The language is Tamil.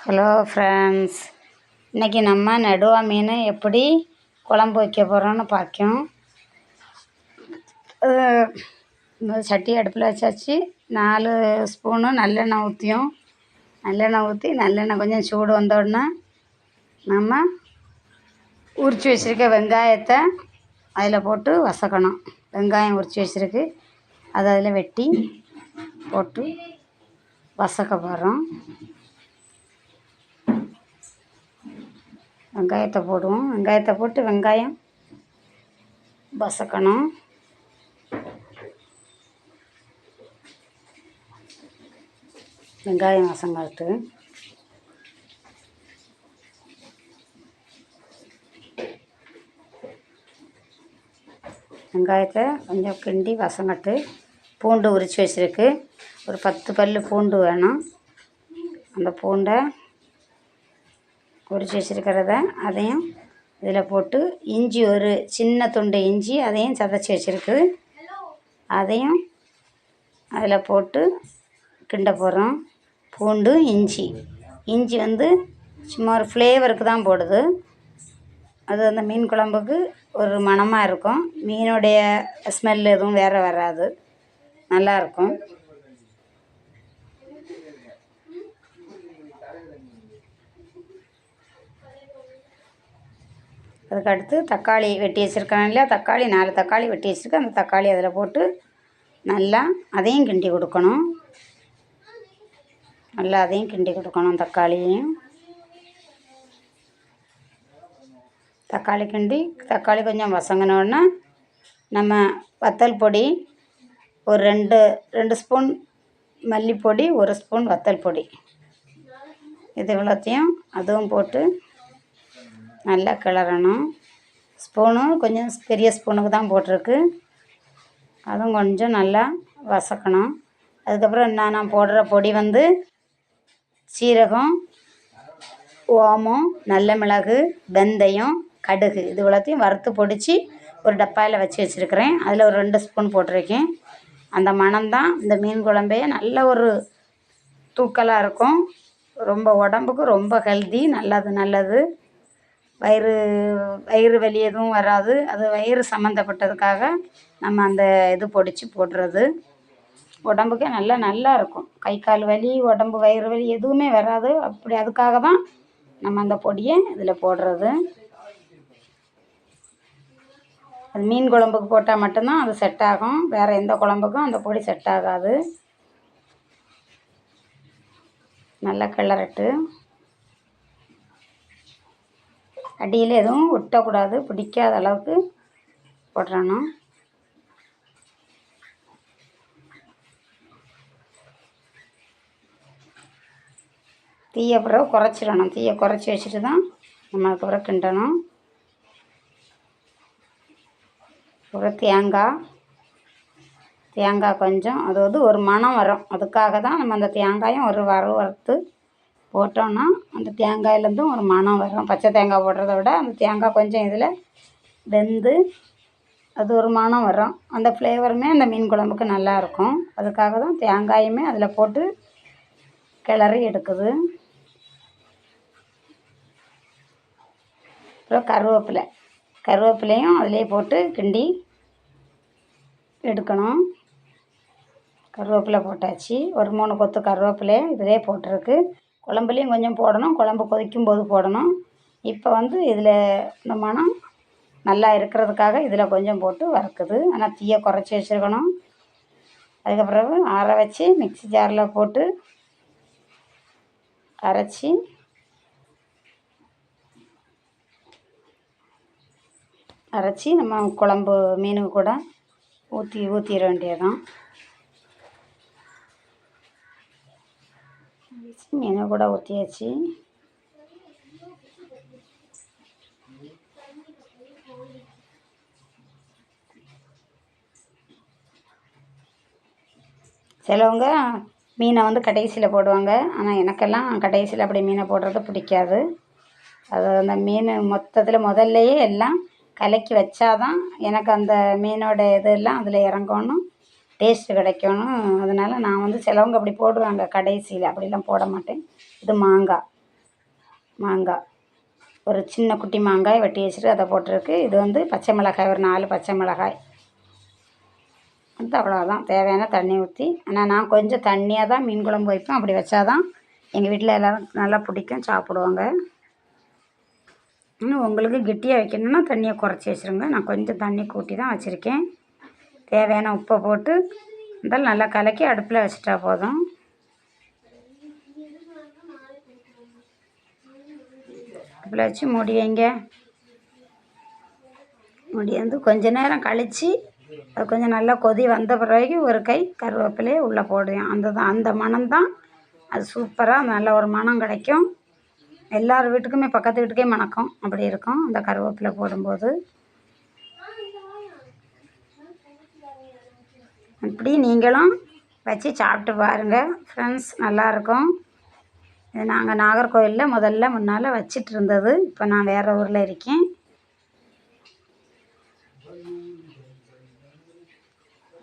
ஹலோ ஃப்ரெண்ட்ஸ், இன்றைக்கி நம்ம நடுவா மீன் எப்படி குழம்பு வைக்க போகிறோன்னு பார்க்கோம். சட்டி அடுப்பில் வச்சாச்சு. 4 ஸ்பூனு நல்லெண்ணெய் ஊற்றியும். நல்லெண்ணெய் ஊற்றி நல்லெண்ணெய் கொஞ்சம் சூடு வந்தோடனே நம்ம உரித்து வச்சுருக்க வெங்காயத்தை அதில் போட்டு வதக்கணும். வெங்காயம் உரித்து வச்சுருக்கு, அதை அதில் வெட்டி போட்டு வதக்க போகிறோம். வெங்காயத்தை போடுவோம். வெங்காயத்தை போட்டு வெங்காயம் வதக்கணும். வெங்காயம் வதங்காட்டு வெங்காயத்தை கொஞ்சம் கிண்டி வதங்கட்டு. பூண்டு உரித்து வச்சுருக்கு, ஒரு 10 பல் பூண்டு வேணும். அந்த பூண்டை உரித்து வச்சுருக்கிறத அதையும் இதில் போட்டு, இஞ்சி ஒரு சின்ன துண்டு இஞ்சி அதையும் சதைச்சி வச்சுருக்கு, அதையும் அதில் போட்டு கிண்ட போகிறோம். பூண்டு இஞ்சி வந்து சும்மா ஒரு ஃப்ளேவருக்கு தான் போடுது. அது அந்த மீன் குழம்புக்கு ஒரு மணமாக இருக்கும். மீனுடைய ஸ்மெல் எதுவும் வேறு வராது, நல்லாயிருக்கும். அதுக்கடுத்து தக்காளி வெட்டி வச்சுருக்கேன் இல்லையா, தக்காளி 4 தக்காளி வெட்டி வச்சுருக்கேன். அந்த தக்காளி அதில் போட்டு நல்லா அதையும் கிண்டி கொடுக்கணும். தக்காளி கிண்டி தக்காளி கொஞ்சம் வதங்கினோடனே நம்ம வத்தல் பொடி ஒரு 2 ஸ்பூன் மல்லிப்பொடி, 1 ஸ்பூன் வத்தல் பொடி, இது இவ்வளோத்தையும் அதுவும் போட்டு நல்லா கிளறணும். ஸ்பூனு கொஞ்சம் பெரிய ஸ்பூனுக்கு தான் போட்டிருக்கு, அதுவும் கொஞ்சம் நல்லா வதக்கணும். அதுக்கப்புறம் நான் போடுற பொடி வந்து சீரகம், ஓமம், நல்ல மிளகு, வெந்தயம், கடுகு, இது இவ்வளோத்தையும் வறுத்து பொடித்து ஒரு டப்பாவில் வச்சுருக்கிறேன். அதில் ஒரு 2 ஸ்பூன் போட்டிருக்கேன். அந்த மணம்தான் இந்த மீன் குழம்பே நல்ல ஒரு தூக்கலாக இருக்கும். ரொம்ப உடம்புக்கு ரொம்ப ஹெல்தி, நல்லது. வயிறு வலி எதுவும் வராது. அது வயிறு சம்மந்தப்பட்டதுக்காக நம்ம அந்த இது பொடிச்சு போடுறது. உடம்புக்கே நல்லா இருக்கும். கை கால் வலி, உடம்பு வயிறு வலி எதுவுமே வராது. அப்படி அதுக்காக தான் நம்ம அந்த பொடியை இதில் போடுறது. அது மீன் குழம்புக்கு போட்டால் மட்டும்தான் அது செட் ஆகும். வேறு எந்த குழம்புக்கும் அந்த பொடி செட் ஆகாது. நல்லா கிளறட்டு. அடியில் எதுவும் ஒட்டக்கூடாது, பிடிக்காத அளவுக்கு போட்டுறணும். தீயை பிறகு குறைச்சிடணும். தீயை குறைச்சி வச்சுட்டு தான் நம்ம அதுக்கப்புறம் கிண்டணும். அப்புறம் தேங்காய் கொஞ்சம், அது வந்து ஒரு மணம் வரும். அதுக்காக தான் நம்ம அந்த தேங்காயும் ஒரு வறுத்து போட்டோன்னா அந்த தேங்காயிலேருந்தும் ஒரு மணம் வரும். பச்சை தேங்காய் போடுறத விட அந்த தேங்காய் கொஞ்சம் இதில் வெந்து அது ஒரு மணம் வரும். அந்த ஃப்ளேவருமே அந்த மீன் குழம்புக்கு நல்லாயிருக்கும். அதுக்காக தான் தேங்காயுமே அதில் போட்டு கிளறி எடுக்குது. அப்புறம் கருவேப்பிலையும் அதிலே போட்டு கிண்டி எடுக்கணும். கருவேப்பிலை போட்டாச்சு. ஒரு 3 கொத்து கருவேப்பிலையை இதிலே போட்டிருக்கு. குழம்புலையும் கொஞ்சம் போடணும், குழம்பு கொதிக்கும்போது போடணும். இப்போ வந்து இதில் இந்த மணம் நல்லா இருக்கிறதுக்காக இதில் கொஞ்சம் போட்டு வறுக்குது. ஆனால் தீயை குறைச்சி வச்சுருக்கணும். அதுக்கப்புறம் ஆற வச்சு மிக்ஸி ஜாரில் போட்டு அரைச்சி நம்ம குழம்பு மீனுக்கு கூட ஊற்றிட வேண்டியதான். மீனை கூட ஊற்றியாச்சு. சிலவங்க மீனை வந்து கடைசியில் போடுவாங்க. ஆனால் எனக்கெல்லாம் கடைசியில் அப்படி மீனை போடுறது பிடிக்காது. அது அந்த மீன் முதல்லையே எல்லாம் கலக்கி வச்சாதான் எனக்கு அந்த மீனோட இதெல்லாம் அதில் இறங்கணும், டேஸ்ட்டு கிடைக்கணும். அதனால் நான் வந்து சிலவங்க அப்படி போடுவாங்க கடைசியில், அப்படிலாம் போட மாட்டேன். இது மாங்காய் மாங்காய், ஒரு சின்ன குட்டி மாங்காய் வெட்டி வச்சுட்டு அதை போட்டிருக்கு. இது வந்து பச்சை மிளகாய், ஒரு 4 பச்சை மிளகாய். அடுத்து அவ்வளோதான். தேவையான தண்ணி ஊற்றி, ஆனால் நான் கொஞ்சம் தண்ணியாக தான் மீன் குழம்பு வைப்பேன். அப்படி வச்சா தான் எங்கள் வீட்டில் எல்லோரும் நல்லா பிடிக்கும், சாப்பிடுவாங்க. இன்னும் உங்களுக்கு கெட்டியாக வைக்கணுன்னா தண்ணியை குறைச்சி வச்சுருங்க. நான் கொஞ்சம் தண்ணி கூட்டி தான் வச்சுருக்கேன். தேவையான உப்பை போட்டு இருந்தாலும் நல்லா கலக்கி அடுப்பில் வச்சுட்டா போதும். அடுப்பில் வச்சு மூடி வைங்க. மூடி வந்து கொஞ்ச நேரம் கழித்து அது கொஞ்சம் நல்லா கொதி வந்த பிறகு ஒரு கை கருவேப்பிலையே உள்ளே போடுவேன். அந்த மணம்தான் அது சூப்பராக நல்ல ஒரு மணம் கிடைக்கும். எல்லார் வீட்டுக்குமே பக்கத்து வீட்டுக்கே மணக்கும், அப்படி இருக்கும் அந்த கருவேப்பிலை போடும்போது. இப்படி நீங்களும் வச்சு சாப்பிட்டு பாருங்கள் ஃப்ரெண்ட்ஸ், நல்லாயிருக்கும். இது நாங்கள் நாகர்கோவிலில் முன்னால் வச்சிட்டு இருந்தது. இப்போ நான் வேறு ஊரில் இருக்கேன்.